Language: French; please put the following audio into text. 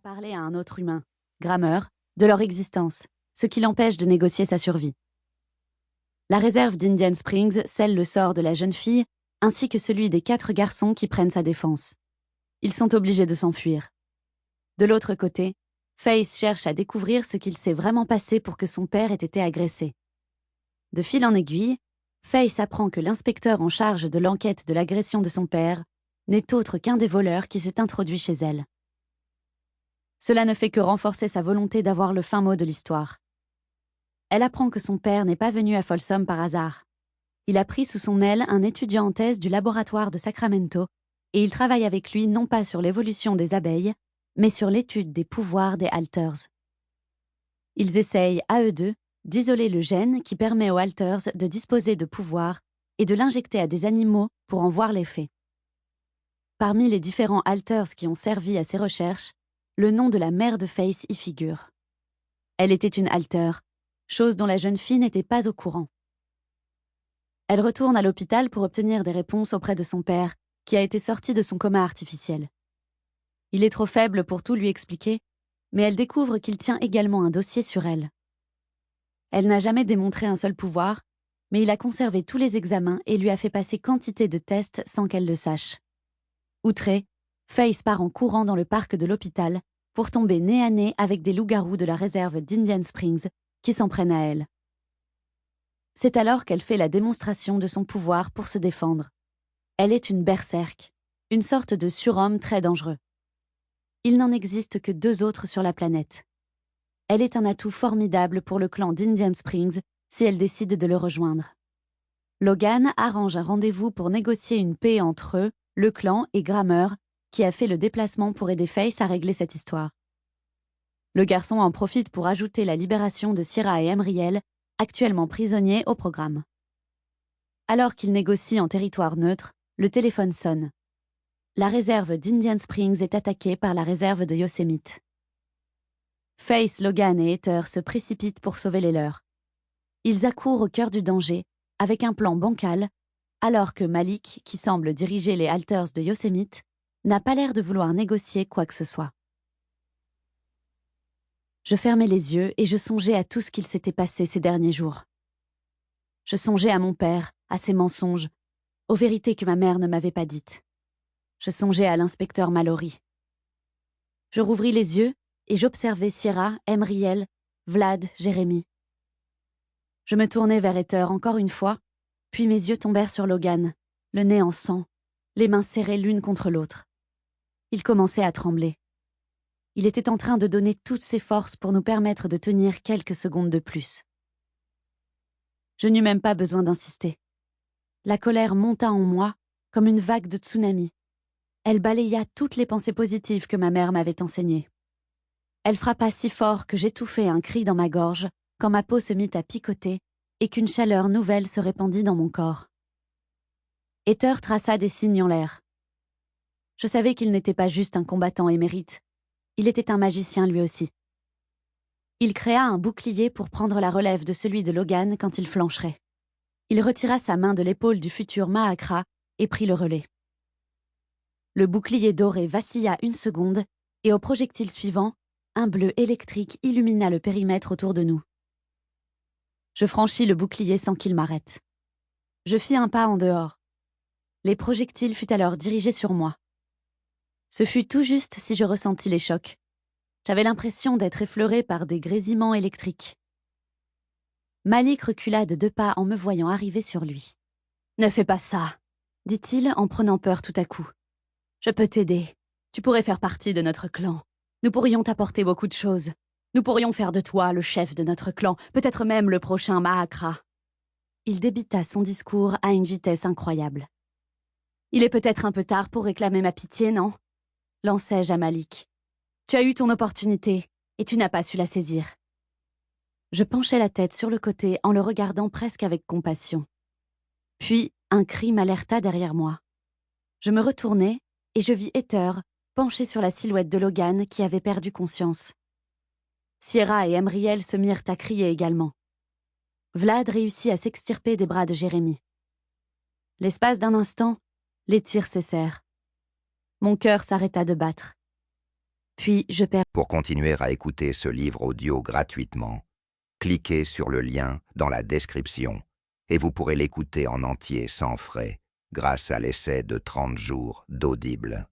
parler à un autre humain, Grammer, de leur existence, ce qui l'empêche de négocier sa survie. La réserve d'Indian Springs scelle le sort de la jeune fille ainsi que celui des 4 garçons qui prennent sa défense. Ils sont obligés de s'enfuir. De l'autre côté, Faith cherche à découvrir ce qu'il s'est vraiment passé pour que son père ait été agressé. De fil en aiguille, Faith apprend que l'inspecteur en charge de l'enquête de l'agression de son père n'est autre qu'un des voleurs qui s'est introduit chez elle. Cela ne fait que renforcer sa volonté d'avoir le fin mot de l'histoire. Elle apprend que son père n'est pas venu à Folsom par hasard. Il a pris sous son aile un étudiant en thèse du laboratoire de Sacramento et il travaille avec lui non pas sur l'évolution des abeilles, mais sur l'étude des pouvoirs des halters. Ils essayent, à eux deux, d'isoler le gène qui permet aux halters de disposer de pouvoirs et de l'injecter à des animaux pour en voir l'effet. Parmi les différents halters qui ont servi à ces recherches, le nom de la mère de Faith y figure. Elle était une halter, chose dont la jeune fille n'était pas au courant. Elle retourne à l'hôpital pour obtenir des réponses auprès de son père, qui a été sorti de son coma artificiel. Il est trop faible pour tout lui expliquer, mais elle découvre qu'il tient également un dossier sur elle. Elle n'a jamais démontré un seul pouvoir, mais il a conservé tous les examens et lui a fait passer quantité de tests sans qu'elle le sache. Outrée, Faith part en courant dans le parc de l'hôpital pour tomber nez à nez avec des loups-garous de la réserve d'Indian Springs qui s'en prennent à elle. C'est alors qu'elle fait la démonstration de son pouvoir pour se défendre. Elle est une berserk, une sorte de surhomme très dangereux. Il n'en existe que 2 autres sur la planète. Elle est un atout formidable pour le clan d'Indian Springs si elle décide de le rejoindre. Logan arrange un rendez-vous pour négocier une paix entre eux, le clan et Grammer, qui a fait le déplacement pour aider Faith à régler cette histoire. Le garçon en profite pour ajouter la libération de Sierra et Emriel, actuellement prisonniers au programme. Alors qu'ils négocient en territoire neutre, le téléphone sonne. La réserve d'Indian Springs est attaquée par la réserve de Yosemite. Faith, Logan et Heather se précipitent pour sauver les leurs. Ils accourent au cœur du danger, avec un plan bancal, alors que Malik, qui semble diriger les halters de Yosemite, n'a pas l'air de vouloir négocier quoi que ce soit. Je fermais les yeux et je songeais à tout ce qu'il s'était passé ces derniers jours. Je songeais à mon père, à ses mensonges, aux vérités que ma mère ne m'avait pas dites. Je songeais à l'inspecteur Mallory. Je rouvris les yeux et j'observais Sierra, Emriel, Vlad, Jérémy. Je me tournai vers Heather encore une fois, puis mes yeux tombèrent sur Logan, le nez en sang, les mains serrées l'une contre l'autre. Il commençait à trembler. Il était en train de donner toutes ses forces pour nous permettre de tenir quelques secondes de plus. Je n'eus même pas besoin d'insister. La colère monta en moi comme une vague de tsunami. Elle balaya toutes les pensées positives que ma mère m'avait enseignées. Elle frappa si fort que j'étouffai un cri dans ma gorge quand ma peau se mit à picoter et qu'une chaleur nouvelle se répandit dans mon corps. Heather traça des signes en l'air. Je savais qu'il n'était pas juste un combattant émérite. Il était un magicien lui aussi. Il créa un bouclier pour prendre la relève de celui de Logan quand il flancherait. Il retira sa main de l'épaule du futur Mahakra et prit le relais. Le bouclier doré vacilla une seconde et au projectile suivant, un bleu électrique illumina le périmètre autour de nous. Je franchis le bouclier sans qu'il m'arrête. Je fis un pas en dehors. Les projectiles furent alors dirigés sur moi. Ce fut tout juste si je ressentis les chocs. J'avais l'impression d'être effleurée par des grésillements électriques. Malik recula de 2 pas en me voyant arriver sur lui. « Ne fais pas ça !» dit-il en prenant peur tout à coup. « Je peux t'aider. Tu pourrais faire partie de notre clan. Nous pourrions t'apporter beaucoup de choses. Nous pourrions faire de toi le chef de notre clan, peut-être même le prochain Mahakra. » Il débita son discours à une vitesse incroyable. « Il est peut-être un peu tard pour réclamer ma pitié, non ?» lançai-je à Malik. « Tu as eu ton opportunité et tu n'as pas su la saisir. » Je penchai la tête sur le côté en le regardant presque avec compassion. Puis un cri m'alerta derrière moi. Je me retournai et je vis Heather penchée sur la silhouette de Logan qui avait perdu conscience. Sierra et Emriel se mirent à crier également. Vlad réussit à s'extirper des bras de Jérémy. L'espace d'un instant, les tirs cessèrent. Mon cœur s'arrêta de battre. Puis je perds. Pour continuer à écouter ce livre audio gratuitement, cliquez sur le lien dans la description et vous pourrez l'écouter en entier sans frais grâce à l'essai de 30 jours d'Audible.